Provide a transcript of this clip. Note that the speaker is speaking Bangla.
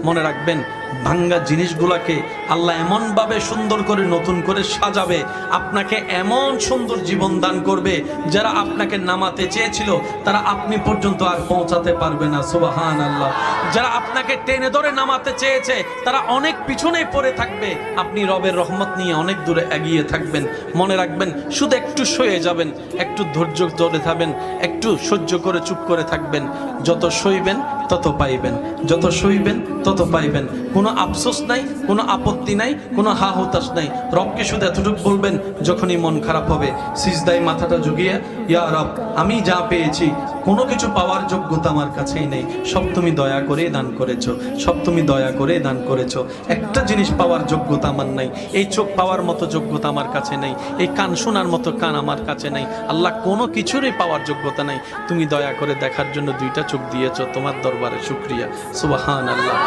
মনে রাখবেন ভাঙ্গা জিনিসগুলোকে আল্লাহ এমনভাবে সুন্দর করে নতুন করে সাজাবে, আপনাকে এমন সুন্দর জীবন দান করবে, যারা আপনাকে নামাতে চেয়েছিল তারা আপনি পর্যন্ত আর পৌঁছাতে পারবে না। সুবহানাল্লাহ। যারা আপনাকে টেনে ধরে নামাতে চেয়েছে তারা অনেক পিছনে পড়ে থাকবে, আপনি রবের রহমত নিয়ে অনেক দূরে এগিয়ে থাকবেন। মনে রাখবেন, শুধু একটু সয়ে যাবেন, একটু ধৈর্য ধরে থাকবেন, একটু সহ্য করে চুপ করে থাকবেন। যত সইবেন তত পাইবেন, যত সইবেন তত পাইবেন। কোনো আফসোস নাই, কোনো আপত্তি নাই, কোনো হা হুতাশ নাই। রবকে শুধু এতটুকু বলবেন যখনই মন খারাপ হবে, সিজদায় মাথাটা ঝুঁকিয়ে, ইয়া রব, আমি যা পেয়েছি কোনো কিছু পাওয়ার যোগ্যতা আমার কাছেই নেই, সব তুমি দয়া করে দান করেছো, সব তুমি দয়া করে দান করেছো। একটা জিনিস পাওয়ার যোগ্যতা আমার নাই, এই চোখ পাওয়ার মতো যোগ্যতা আমার কাছে নেই, এই কান শোনার মতো কান আমার কাছে নেই। আল্লাহ, কোনো কিছুরই পাওয়ার যোগ্যতা নাই, তুমি দয়া করে দেখার জন্য দুইটা চোখ দিয়েছো, তোমার দরবারে শুকরিয়া। সুবহানাল্লাহ।